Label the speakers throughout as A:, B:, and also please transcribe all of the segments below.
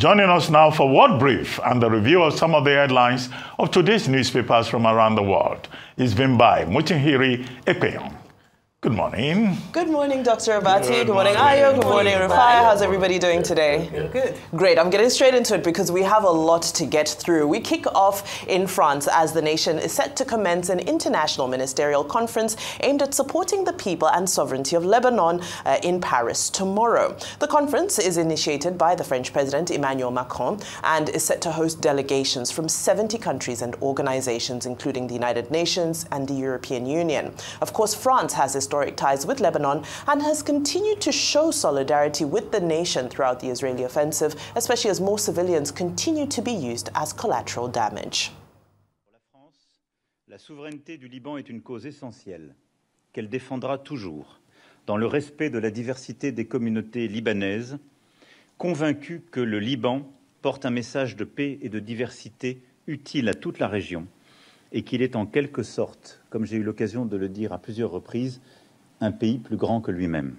A: Joining us now for World Brief and the review of some of the headlines of today's newspapers from around the world is Vimbai Mutinhiri Epeyon. Good morning.
B: Good morning, Dr. Abati. Good morning, Ayo. Good morning, Rufai. How's everybody doing today?
C: Good.
B: Great. I'm getting straight into it because we have a lot to get through. We kick off in France as the nation is set to commence an international ministerial conference aimed at supporting the people and sovereignty of Lebanon in Paris tomorrow. The conference is initiated by the French President Emmanuel Macron and is set to host delegations from 70 countries and organizations, including the United Nations and the European Union. Of course, France has historic ties with Lebanon and has continued to show solidarity with the nation throughout the Israeli offensive, especially as more civilians continue to be used as collateral damage.
D: Pour la France, la souveraineté du Liban est une cause essentielle qu'elle défendra toujours dans le respect de la diversité des communautés libanaises, convaincue que le Liban porte un message de paix et de diversité utile à toute la région et qu'il est en quelque sorte, comme j'ai eu l'occasion de le dire à plusieurs reprises, un pays plus grand que lui-même.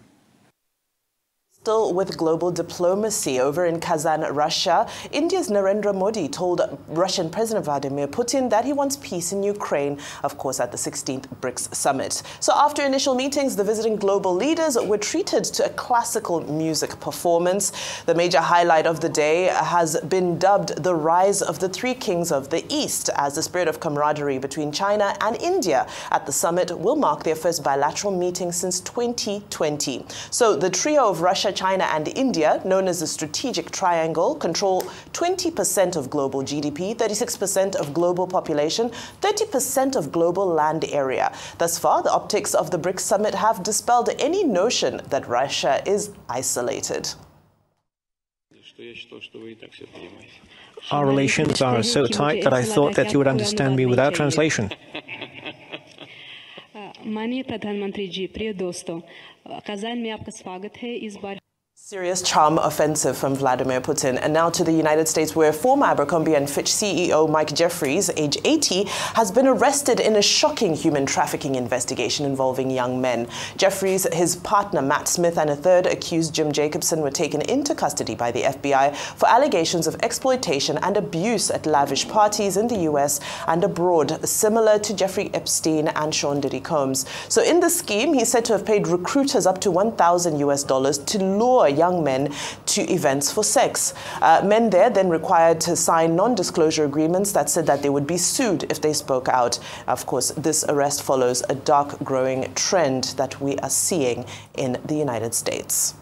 B: Still with global diplomacy, over in Kazan, Russia, India's Narendra Modi told Russian President Vladimir Putin that he wants peace in Ukraine, of course, at the 16th BRICS summit. So after initial meetings, the visiting global leaders were treated to a classical music performance. The major highlight of the day has been dubbed the Rise of the Three Kings of the East, as the spirit of camaraderie between China and India at the summit will mark their first bilateral meeting since 2020. So the trio of Russia, China and India, known as the Strategic Triangle, control 20% of global GDP, 36% of global population, 30% of global land area. Thus far, the optics of the BRICS summit have dispelled any notion that Russia is isolated.
E: Our relations are so tight that I thought that you would understand me without translation.
B: Serious charm offensive from Vladimir Putin. And now to the United States, where former Abercrombie & Fitch CEO Mike Jeffries, age 80, has been arrested in a shocking human trafficking investigation involving young men. Jeffries, his partner Matt Smith, and a third accused, Jim Jacobson, were taken into custody by the FBI for allegations of exploitation and abuse at lavish parties in the U.S. and abroad, similar to Jeffrey Epstein and Sean Diddy Combs. So in the scheme, he's said to have paid recruiters up to $1,000 to lure young men to events for sex. Men there then required to sign non-disclosure agreements that said that they would be sued if they spoke out. Of course, this arrest follows a dark growing trend that we are seeing in the United States.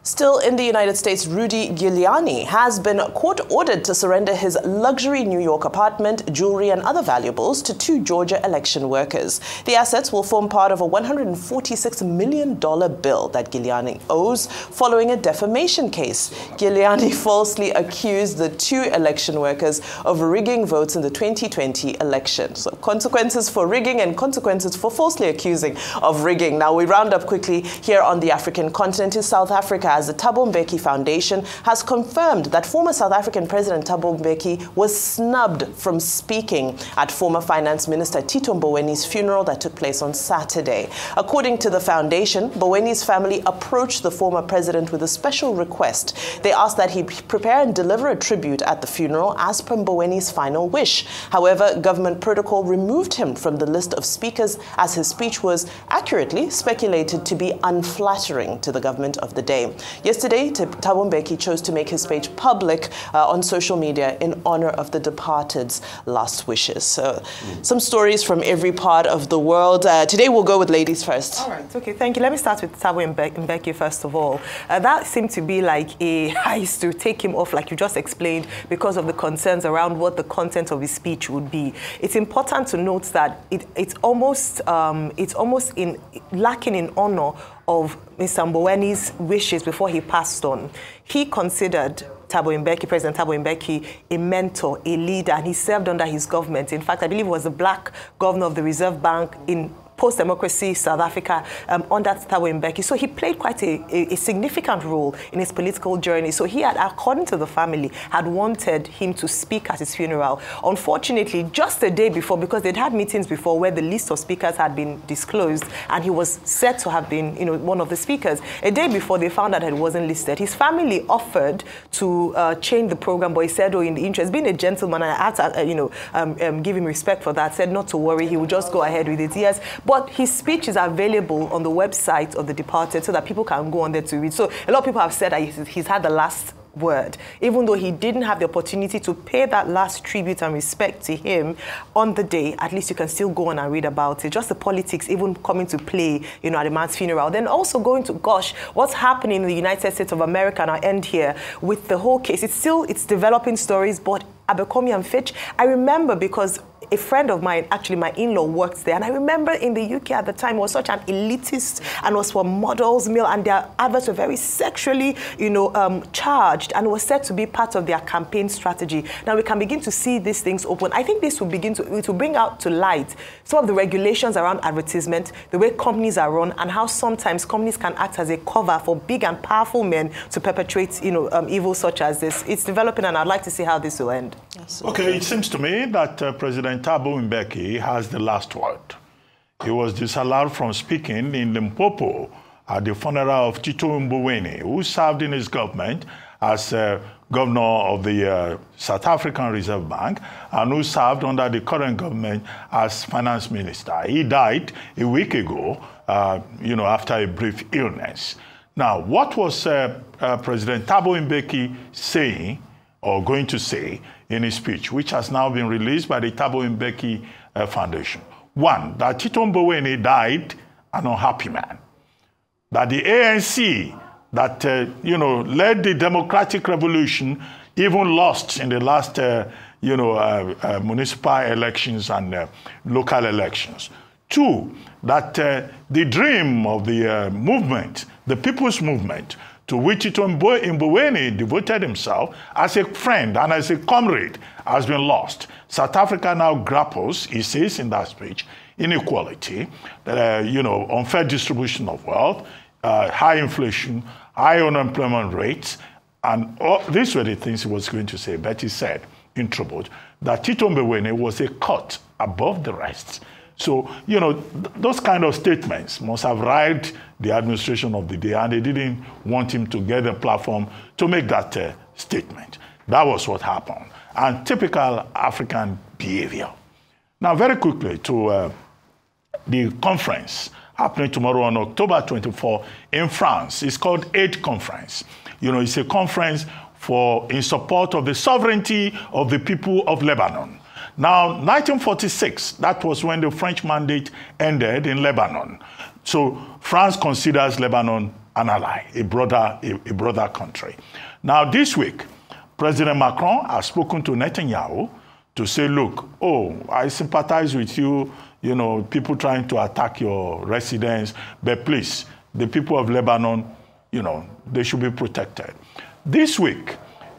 B: Still in the United States, Rudy Giuliani has been court-ordered to surrender his luxury New York apartment, jewelry and other valuables to two Georgia election workers. The assets will form part of a $146 million bill that Giuliani owes following a defamation case. Giuliani falsely accused the two election workers of rigging votes in the 2020 election. So consequences for rigging and consequences for falsely accusing of rigging. Now we round up quickly here on the African continent in South Africa, as the Thabo Mbeki Foundation has confirmed that former South African President Thabo Mbeki was snubbed from speaking at former Finance Minister Tito Mbowene's funeral that took place on Saturday. According to the foundation, Mbowene's family approached the former president with a special request. They asked that he prepare and deliver a tribute at the funeral as per Mbowene's final wish. However, government protocol removed him from the list of speakers as his speech was accurately speculated to be unflattering to the government of the day. Yesterday, Thabo Mbeki chose to make his speech public on social media in honor of the departed's last wishes. So, some stories from every part of the world. Today, we'll go with ladies first.
C: All right, okay, thank you. Let me start with Thabo Mbeki first of all. That seemed to be like a heist to take him off, like you just explained, because of the concerns around what the content of his speech would be. It's important to note that it's almost lacking in honor of Mr. Mbowene's wishes before he passed on. He considered President Thabo Mbeki, a mentor, a leader, and he served under his government. In fact, I believe he was the black governor of the Reserve Bank in post-democracy South Africa under Thabo Mbeki. So he played quite a significant role in his political journey. So he had, according to the family, had wanted him to speak at his funeral. Unfortunately, just a day before, because they'd had meetings before where the list of speakers had been disclosed, and he was said to have been, one of the speakers. A day before, they found out that it wasn't listed. His family offered to change the program, but he said, in the interest, being a gentleman, and I had to, give him respect for that, said not to worry, he would just go ahead with it. Yes, but his speech is available on the website of the departed so that people can go on there to read. So a lot of people have said that he's had the last word, even though he didn't have the opportunity to pay that last tribute and respect to him on the day. At least you can still go on and read about it. Just the politics even coming to play, at the man's funeral. Then also going to, gosh, what's happening in the United States of America, and I'll end here with the whole case. It's developing stories, but Abercrombie and Fitch, I remember because a friend of mine, actually my in-law, worked there, and I remember in the UK at the time it was such an elitist and was for models, male, and their adverts were very sexually, charged, and was said to be part of their campaign strategy. Now we can begin to see these things open. I think this will it will bring out to light some of the regulations around advertisement, the way companies are run, and how sometimes companies can act as a cover for big and powerful men to perpetrate, evil such as this. It's developing, and I'd like to see how this will end.
A: Okay, it seems to me that President Thabo Mbeki has the last word. He was disallowed from speaking in Limpopo at the funeral of Tito Mboweni, who served in his government as governor of the South African Reserve Bank and who served under the current government as finance minister. He died a week ago, after a brief illness. Now, what was President Thabo Mbeki saying or going to say in his speech, which has now been released by the Thabo Mbeki Foundation? One, that Tito Mboweni died an unhappy man. That the ANC that, led the democratic revolution even lost in the last, municipal elections and local elections. Two, that the dream of the movement, the people's movement, to which Tito Mboweni devoted himself as a friend and as a comrade, has been lost. South Africa now grapples, he says in that speech, inequality, unfair distribution of wealth, high inflation, high unemployment rates, and these were the things he was going to say. But he said, in tribute, that Tito Mboweni was a cut above the rest. So, those kind of statements must have riled the administration of the day, and they didn't want him to get a platform to make that statement. That was what happened. And typical African behavior. Now, very quickly to the conference happening tomorrow on October 24 in France. It's called Aid Conference. It's a conference in support of the sovereignty of the people of Lebanon. Now, 1946, that was when the French mandate ended in Lebanon. So France considers Lebanon an ally, a brother country. Now, this week, President Macron has spoken to Netanyahu to say, look, I sympathize with you, people trying to attack your residence, but please, the people of Lebanon, they should be protected. This week,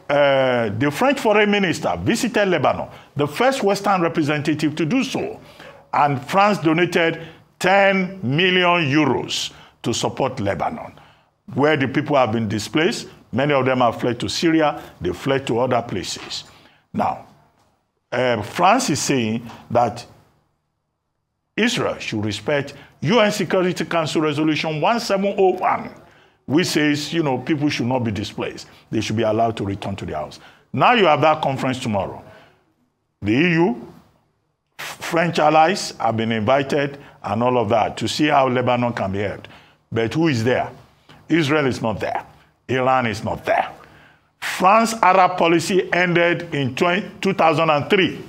A: the French foreign minister visited Lebanon, the first Western representative to do so, and France donated 10 million euros to support Lebanon, where the people have been displaced. Many of them have fled to Syria, they fled to other places. Now, France is saying that Israel should respect UN Security Council Resolution 1701, which says, people should not be displaced. They should be allowed to return to their house. Now you have that conference tomorrow. The EU, French allies have been invited and all of that to see how Lebanon can be helped. But who is there? Israel is not there. Iran is not there. France's Arab policy ended in 2003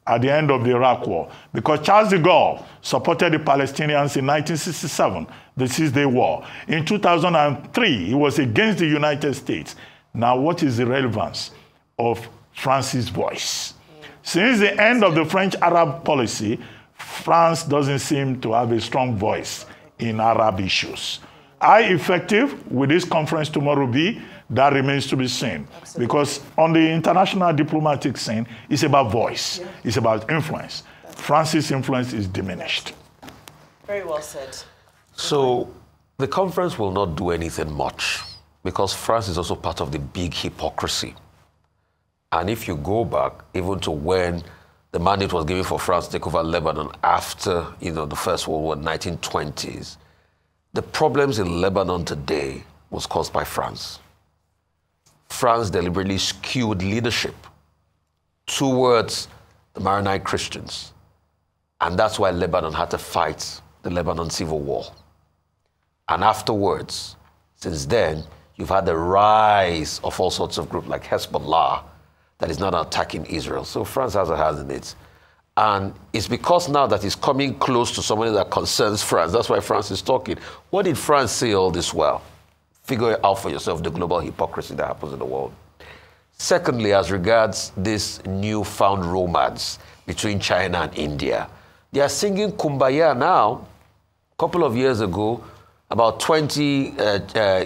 A: at the end of the Iraq War because Charles de Gaulle supported the Palestinians in 1967, the Six-Day War. In 2003, he was against the United States. Now, what is the relevance of France's voice? Since the end of the French Arab policy, France doesn't seem to have a strong voice in Arab issues. How effective will this conference tomorrow be? That remains to be seen. Absolutely. Because on the international diplomatic scene, it's about voice. Yeah. It's about influence. France's influence is diminished.
B: Very well said.
F: So the conference will not do anything much because France is also part of the big hypocrisy. And if you go back even to when the mandate was given for France to take over Lebanon after, the First World War, 1920s, the problems in Lebanon today was caused by France. France deliberately skewed leadership towards the Maronite Christians. And that's why Lebanon had to fight the Lebanon Civil War. And afterwards, since then, you've had the rise of all sorts of groups like Hezbollah that is not attacking Israel. So France has a hand in it. And it's because now that it's coming close to somebody that concerns France. That's why France is talking. What did France say all this while? Figure it out for yourself, the global hypocrisy that happens in the world. Secondly, as regards this newfound romance between China and India, they are singing Kumbaya now. A couple of years ago, about 20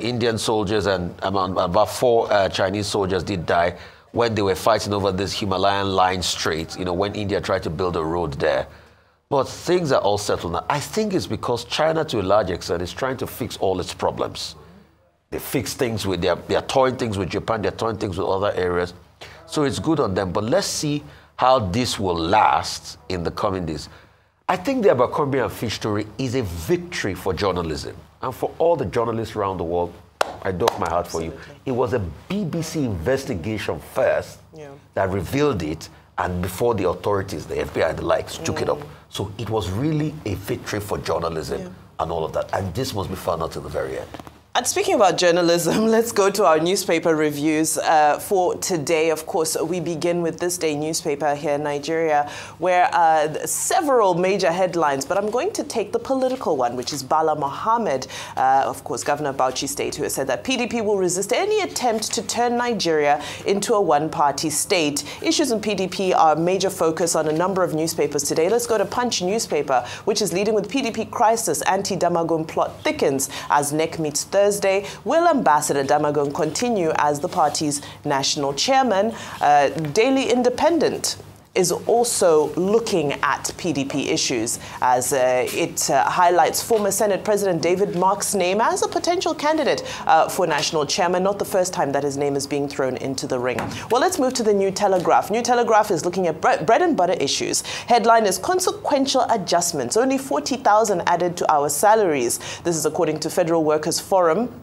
F: Indian soldiers and about 4 Chinese soldiers did die when they were fighting over this Himalayan line strait, when India tried to build a road there. But things are all settled now. I think it's because China, to a large extent, is trying to fix all its problems. They fix things with, they're toying things with Japan, they're toying things with other areas. So it's good on them. But let's see how this will last in the coming days. I think the Abercrombie and Fitch story is a victory for journalism. And for all the journalists around the world, I doff my heart for you. It was a BBC investigation first that revealed it, and before the authorities, the FBI and the likes, took it up. So it was really a victory for journalism and all of that. And this must be found out to the very end.
B: And speaking about journalism, let's go to our newspaper reviews for today. Of course, we begin with This Day newspaper here in Nigeria, where several major headlines, but I'm going to take the political one, which is Bala Mohammed, of course, Governor of Bauchi State, who has said that PDP will resist any attempt to turn Nigeria into a one-party state. Issues in PDP are a major focus on a number of newspapers today. Let's go to Punch newspaper, which is leading with PDP crisis, anti-Damagum plot thickens as NEC meets Thursday. Will Ambassador Damagum continue as the party's national chairman? Daily Independent is also looking at PDP issues as it highlights former Senate President David Mark's name as a potential candidate for national chairman. Not the first time that his name is being thrown into the ring. Well, let's move to the New Telegraph. New Telegraph is looking at bread and butter issues. Headline is consequential adjustments. Only 40,000 added to our salaries. This is according to Federal Workers Forum,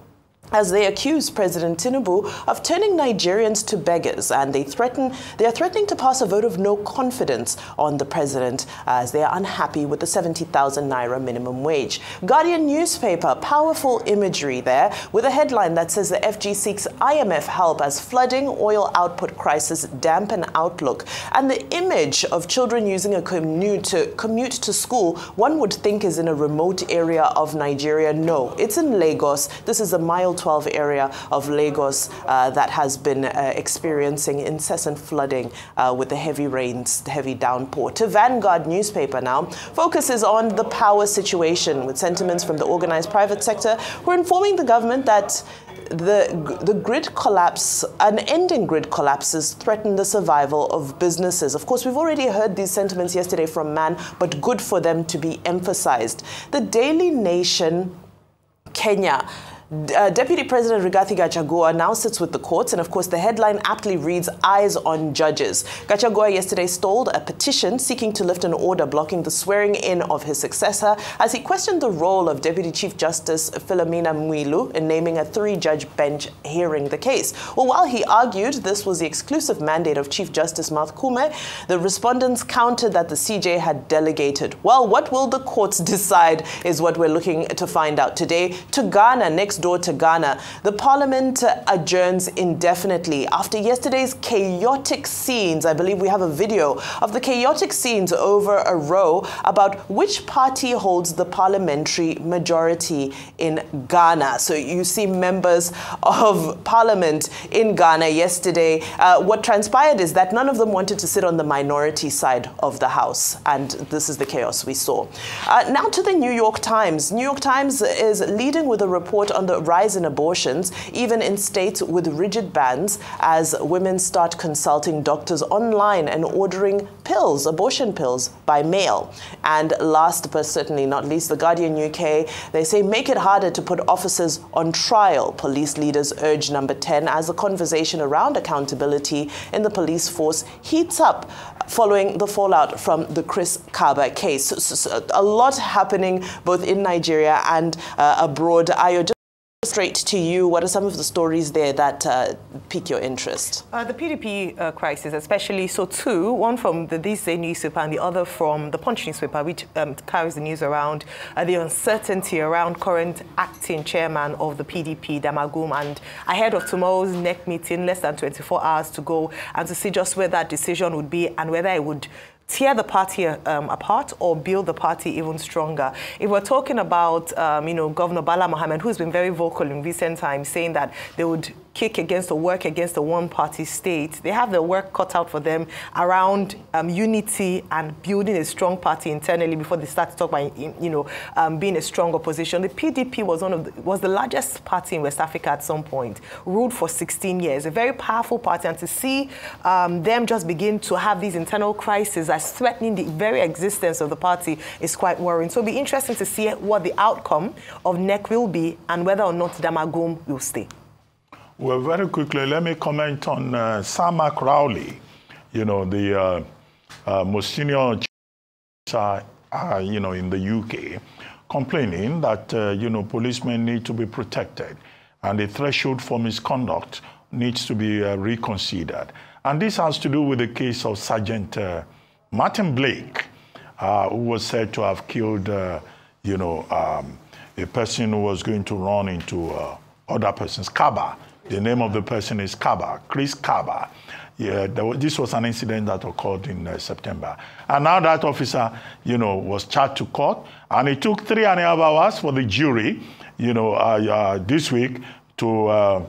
B: as they accuse President Tinubu of turning Nigerians to beggars, and they are threatening to pass a vote of no confidence on the president as they are unhappy with the 70,000 naira minimum wage. Guardian newspaper, powerful imagery there with a headline that says the FG seeks IMF help as flooding oil output crisis dampen outlook. And the image of children using a commute to school, one would think is in a remote area of Nigeria. No, it's in Lagos. This is a mile 12 area of Lagos that has been experiencing incessant flooding with the heavy rains, the heavy downpour. To Vanguard newspaper now focuses on the power situation with sentiments from the organized private sector who are informing the government that the grid collapse, unending grid collapses threaten the survival of businesses. Of course, we've already heard these sentiments yesterday from MAN, but good for them to be emphasized. The Daily Nation, Kenya. Deputy President Rigathi Gachagua now sits with the courts, and of course the headline aptly reads, "Eyes on Judges." Gachagua yesterday stalled a petition seeking to lift an order blocking the swearing in of his successor as he questioned the role of Deputy Chief Justice Philomena Mwilu in naming a 3-judge bench hearing the case. Well, while he argued this was the exclusive mandate of Chief Justice Marth Koome, the respondents countered that the CJ had delegated. Well, what will the courts decide is what we're looking to find out today. To Ghana, next door to Ghana, the parliament adjourns indefinitely after yesterday's chaotic scenes. I believe we have a video of the chaotic scenes over a row about which party holds the parliamentary majority in Ghana. So you see members of parliament in Ghana yesterday. What transpired is that none of them wanted to sit on the minority side of the house, and this is the chaos we saw. Now to the New York Times. New York Times is leading with a report on the rise in abortions, even in states with rigid bans, as women start consulting doctors online and ordering pills, abortion pills, by mail. And last but certainly not least, The Guardian UK, they say make it harder to put officers on trial. Police leaders urge number 10 as the conversation around accountability in the police force heats up following the fallout from the Chris Kaba case. So a lot happening both in Nigeria and abroad. Ayo, just straight to you, what are some of the stories there that pique your interest?
C: The PDP crisis, especially, so two, one from the This Day newspaper and the other from the Punch newspaper, which carries the news around the uncertainty around current acting chairman of the PDP, Damagum, and ahead of tomorrow's NEC meeting, less than 24 hours to go, and to see just where that decision would be and whether it would tear the party apart or build the party even stronger. If we're talking about, Governor Bala Mohammed, who's been very vocal in recent times, saying that they would kick against or work against the one-party state, they have the work cut out for them around unity and building a strong party internally before they start to talk about, being a strong opposition. The PDP was the largest party in West Africa at some point, ruled for 16 years, a very powerful party, and to see them just begin to have these internal crises as threatening the very existence of the party is quite worrying. So it'll be interesting to see what the outcome of NEC will be and whether or not Damagum will stay.
A: Well, very quickly, let me comment on Sam Crowley, the most senior in the UK, complaining that, policemen need to be protected and the threshold for misconduct needs to be reconsidered. And this has to do with the case of Sergeant Martin Blake, who was said to have killed, a person who was going to run into other persons, Kaba. The name of the person is Kaba, Chris Kaba. Yeah, this was an incident that occurred in September. And now that officer, was charged to court, and it took 3.5 hours for the jury, this week to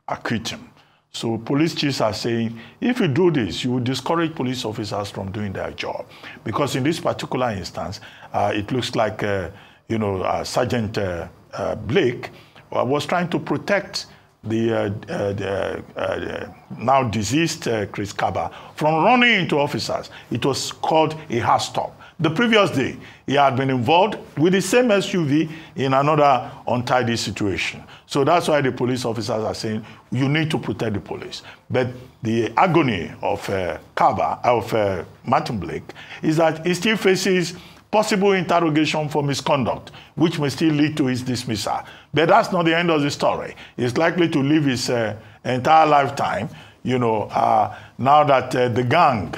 A: acquit him. So police chiefs are saying, if you do this, you will discourage police officers from doing their job. Because in this particular instance, it looks like, Sergeant Blake was trying to protect the now deceased Chris Kaba from running into officers. It was called a hard stop. The previous day, he had been involved with the same SUV in another untidy situation. So that's why the police officers are saying, you need to protect the police. But the agony of Martin Blake is that he still faces possible interrogation for misconduct, which may still lead to his dismissal. But that's not the end of the story. He's likely to live his entire lifetime, now that the gang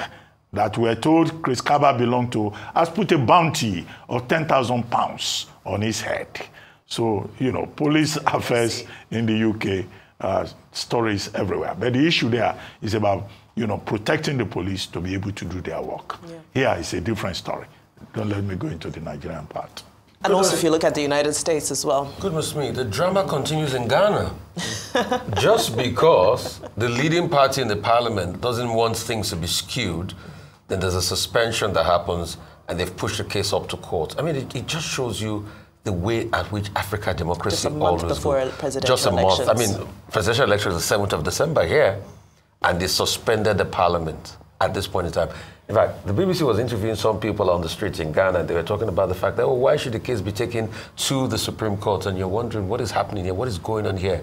A: that we're told Chris Kaba belonged to has put a bounty of £10,000 on his head. So, police affairs in the UK, stories everywhere. But the issue there is about, protecting the police to be able to do their work. Yeah. Here is a different story. Don't let me go into the Nigerian part.
B: And also if you look at the United States as well.
F: Goodness me, the drama continues in Ghana. Just because the leading party in the parliament doesn't want things to be skewed, then there's a suspension that happens and they've pushed the case up to court. I mean, it just shows you the way at which Africa democracy always goes. Just a month before presidential elections. I mean, presidential elections is the 7th of December here, and they suspended the parliament at this point in time. In fact, the BBC was interviewing some people on the streets in Ghana. They were talking about the fact that, why should the case be taken to the Supreme Court? And you're wondering, what is happening here? What is going on here?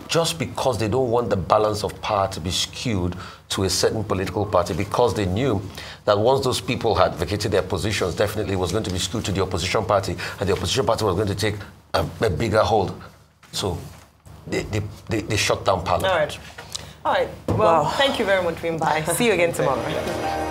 F: Just because they don't want the balance of power to be skewed to a certain political party, because they knew that once those people had vacated their positions, definitely it was going to be skewed to the opposition party, and the opposition party was going to take a bigger hold. So they shut down Parliament.
C: All right. Well, Thank you very much, Wimbai. See you again tomorrow.